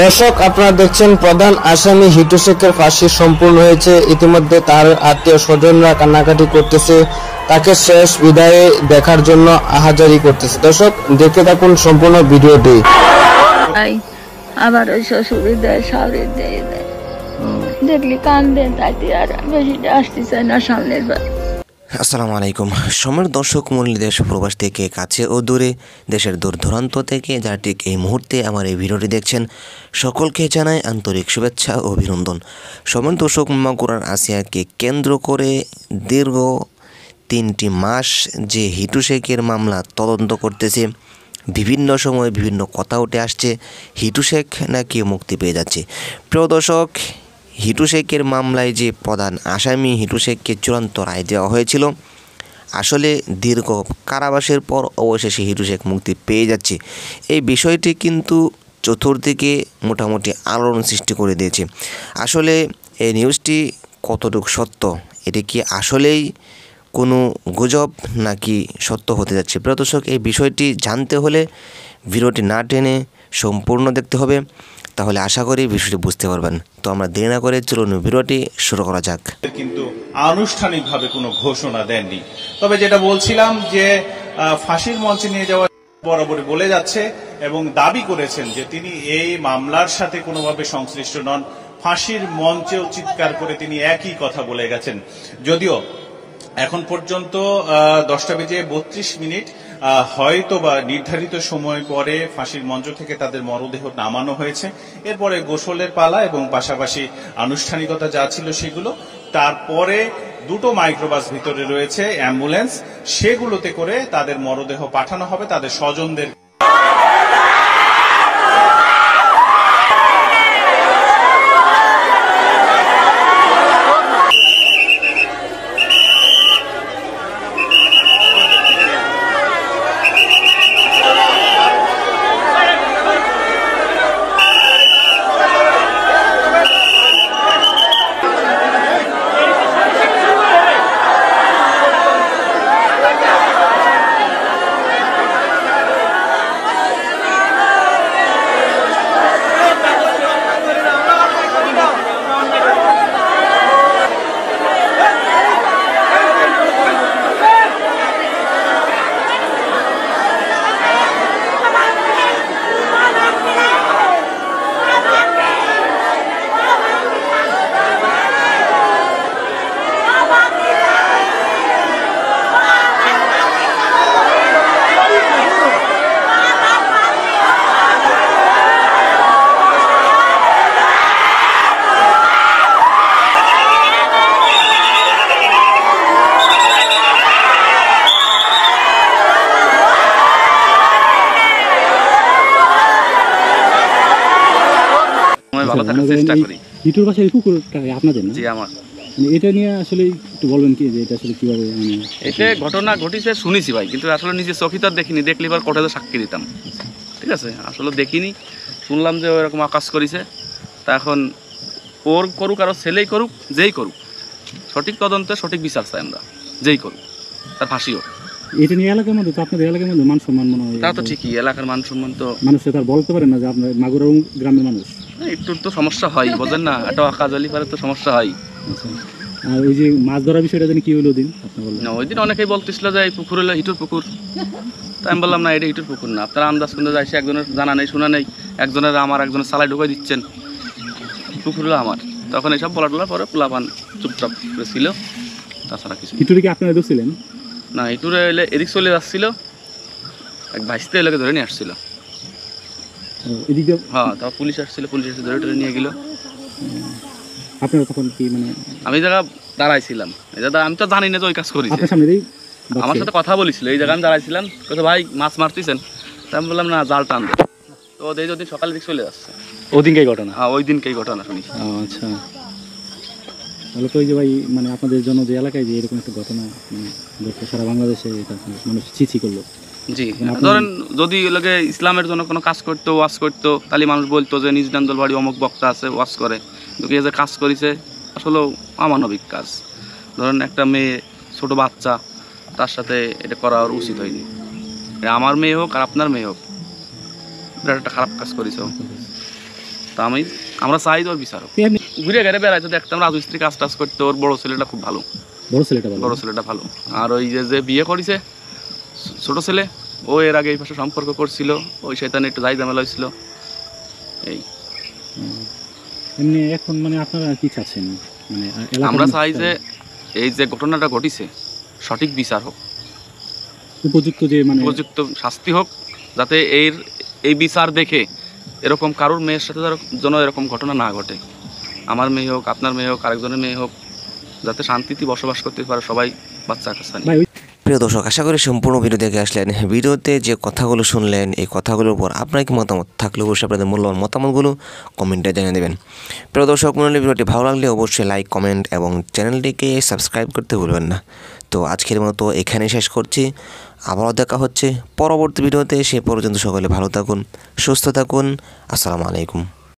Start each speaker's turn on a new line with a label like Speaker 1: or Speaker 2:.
Speaker 1: দর্শক, আপনারা দেখছেন প্রধান আসামি হিটু শেখের ফাঁসি সম্পূর্ণ হয়েছে। ইতিমধ্যে তার আত্মীয় স্বজনরা কান্নাকাটি করতেছে, তাকে শেষ বিদায়ে দেখার জন্য আহাজারি করতেছে। দর্শক, দেখতে থাকুন সম্পূর্ণ ভিডিওটি।
Speaker 2: আবার ওই শ্বশুরি দেয়, শাড়ি দেয়, দেখলি কান্দে, তাইতে আর বেশি আসতে চায় না সামনের বার।
Speaker 3: আসসালামু আলাইকুম সময়ের দর্শক মন্ডলী, দেশ প্রবাস থেকে কাছে ও দূরে, দেশের দূর দূরান্ত থেকে যারা ঠিক এই মুহূর্তে আমার এই ভিডিওটি দেখছেন, সকলকে জানাই আন্তরিক শুভেচ্ছা ও অভিনন্দন। সময়ের দর্শক, মাগুরার আসিয়াকে কেন্দ্র করে দীর্ঘ 3টি মাস যে হিটু শেখের মামলা তদন্ত করতেছে, বিভিন্ন সময় বিভিন্ন কথা উঠে আসছে, হিটু শেখ নাকি মুক্তি পেয়ে যাচ্ছে। প্রিয় দর্শক, হিটু শেখের মামলায় যে প্রধান আসামি হিটু শেখকে চূড়ান্ত রায় দেওয়া হয়েছিল, আসলে দীর্ঘ কারাবাসের পর অবশেষে হিটু শেখ মুক্তি পেয়ে যাচ্ছে। এই বিষয়টি কিন্তু চতুর্দিকে মোটামুটি আলোড়ন সৃষ্টি করে দিয়েছে। আসলে এই নিউজটি কতটুকু সত্য, এটি কি আসলেই কোনো গুজব নাকি সত্য হতে যাচ্ছে? প্রিয় দর্শক, এই বিষয়টি জানতে হলে ভিডিওটি না টেনে সম্পূর্ণ দেখতে হবে, তাহলে আশা করি বিষয়টি বুঝতে পারবেন। তো আমরা দেরি না করে চলুন ভিডিওটি শুরু করা যাক।
Speaker 4: কিন্তু আনুষ্ঠানিকভাবে কোনো ঘোষণা দেননি। তবে যেটা বলছিলাম যে ফাঁসির মঞ্চে নিয়ে যাওয়া বরাবরই বলে যাচ্ছে এবং দাবি করেছেন যে তিনি এই মামলার সাথে কোনোভাবে সংশ্লিষ্ট নন। ফাঁসির মঞ্চেও চিৎকার করে তিনি একই কথা বলে গেছেন। যদিও এখন পর্যন্ত 10:32 হয়তো বা নির্ধারিত সময় পরে ফাঁসির মঞ্চ থেকে তাদের মরদেহ নামানো হয়েছে। এরপরে গোসলের পালা এবং পাশাপাশি আনুষ্ঠানিকতা যা ছিল সেগুলো। তারপরে 2টো মাইক্রোবাস ভিতরে রয়েছে, অ্যাম্বুলেন্স, সেগুলোতে করে তাদের মরদেহ পাঠানো হবে তাদের স্বজনদের।
Speaker 5: হিটুর বাসায় পুকুর আপনাদের না?
Speaker 6: জি, আমার।
Speaker 5: এটা নিয়ে আসলে একটু বলবেন কি, যে এটা আসলে কিভাবে?
Speaker 6: এটা ঘটনা ঘটিছে শুনেছি ভাই, কিন্তু আসলে নিজে চোখে তো দেখিনি। দেখলে এবার কোর্টে সাক্ষী দিতাম, ঠিক আছে? আসলে দেখিনি, শুনলাম যে ওইরকম আকাশ করেছে। তা এখন ওর করুক, আরও ছেলেই করুক, যেই করুক, সঠিক তদন্তে সঠিক বিচার চাই আমরা, যেই করুক, তার ফাঁসি হোক।
Speaker 5: এটা নিয়ে এলাকার মধ্যে তো আপনাদের এলাকার মধ্যে মান সম্মান মনে হয়?
Speaker 6: তা তো ঠিকই, এলাকার মান সম্মান তো
Speaker 5: মানুষ তার বলতে পারে না যে আপনার মাগুরা গ্রামের মানুষ।
Speaker 6: একটু তো সমস্যা হয়, বোঝেন না? একটা কাজ হলে পারে তো সমস্যা হয়।
Speaker 5: আর ওই যে মাছ ধরার বিষয়টা জানি কি হলো দিন আপনি বললেন?
Speaker 6: না, ওই দিন অনেকেই বলতেছিল যে এই পুকুর হলো হিটুর পুকুর। তাই আমি বললাম না, এটা হিটুর পুকুর না। আপনারা আন্দাজ করতে যাইছে, একজনের জানা নেই শোনা নেই, একজনের আমার, একজনের সালাই ঢুকাই দিচ্ছেন, পুকুর হলো আমার। তখন এইসব বলা টলার পরে পোলাপান চুপচাপ ছিল, তাছাড়া কিছু।
Speaker 5: হিটুরে কি আপনারা ধরছিলেন?
Speaker 6: না, হিটুরে এলে এদিক চলে যাচ্ছিল, এক ভাইসতে এলাকে ধরে নিয়ে আসছিল।
Speaker 5: এদিকে?
Speaker 6: হ্যাঁ, তারপর পুলিশ আসছিল, পুলিশ এসে ধরে নিয়ে গেল।
Speaker 5: আপনারা তখন কি মানে?
Speaker 6: আমি জায়গা দাঁড়াইছিলাম, এই জায়গা আমি তো জানি না যে ওই কাজ করি। আমার সাথে কথা বলেছিল, এই জায়গায় আমি দাঁড়াইছিলাম, কোথাও ভাই মাছ মারতেছেন? তাই আমি বললাম না, জাল টান। তো ওদের যদি সকালের দিক চলে যাচ্ছে।
Speaker 5: ওদিনকেই ঘটনা?
Speaker 6: হ্যাঁ, ওই দিনকেই ঘটনা শুনিছি।
Speaker 5: আচ্ছা, তাহলে তো ওই যে ভাই, মানে আপনাদের জন্য যে এলাকায় যে এরকম একটা ঘটনা সারা বাংলাদেশে এটা মানুষ ছিছি করলো।
Speaker 6: জি, ধরেন যদি এলাকে ইসলামের জন্য কোনো কাজ করতো, ওয়াজ করতো, তাহলে মানুষ বলতো যে নিজ নান্দল বাড়ি অমুক বক্তা আছে, ওয়াজ করে। কিন্তু এই যে কাজ করেছে, আসলেও অমানবিক কাজ। ধরেন একটা মেয়ে, ছোট বাচ্চা, তার সাথে এটা করা উচিত হয়নি। আমার মেয়ে হোক আর আপনার মেয়ে হোক, এটা একটা খারাপ কাজ করেছে। তা আমরা চাই তো ওর বিচার হোক। ঘুরে ঘেরে বেড়াইতে দেখতাম রাজু স্ত্রী কাজ টাজ করতে, ওর বড় ছেলেটা খুব ভালো, বড় ছেলেটা ভালো। আর ওই যে বিয়ে করেছে ছোট ছেলে, ও এর আগে এই পাশে সম্পর্ক করছিল, ওই শয়তানে একটু যাই ঝামেলা হয়েছিল এই।
Speaker 5: এমনি এখন মানে আপনারা কি চাচ্ছেন? মানে
Speaker 6: আমরা চাই যে এই যে ঘটনাটা ঘটিছে সঠিক বিচার হোক,
Speaker 5: উপযুক্ত যে মানে
Speaker 6: উপযুক্ত শাস্তি হোক, যাতে এই বিচার দেখে এরকম কারোর মেয়ের সাথে যেন এরকম ঘটনা না ঘটে। আমার মেয়ে হোক, আপনার মেয়ে হোক, আরেকজনের মেয়ে হোক, যাতে শান্তিতে বসবাস করতে পারে সবাই, বাচ্চা কাচ্চা নিয়ে।
Speaker 3: প্রিয় দর্শক, আশা করি সম্পূর্ণ ভিডিও দেখে আসলেন। ভিডিওতে যে কথাগুলো শুনলেন, এই কথাগুলোর উপর আপনার কি মতামত থাকলে অবশ্যই আপনাদের মূল্যবান মতামতগুলো কমেন্টে জানিয়ে দেবেন। প্রিয় দর্শক মণ্ডলী, ভিডিওটি ভালো লাগলে অবশ্যই লাইক, কমেন্ট এবং চ্যানেলটিকে সাবস্ক্রাইব করতে ভুলবেন না। তো আজকের মতো এখানেই শেষ করছি, আবারও দেখা হচ্ছে পরবর্তী ভিডিওতে। সে পর্যন্ত সকলে ভালো থাকুন, সুস্থ থাকুন। আসসালামু আলাইকুম।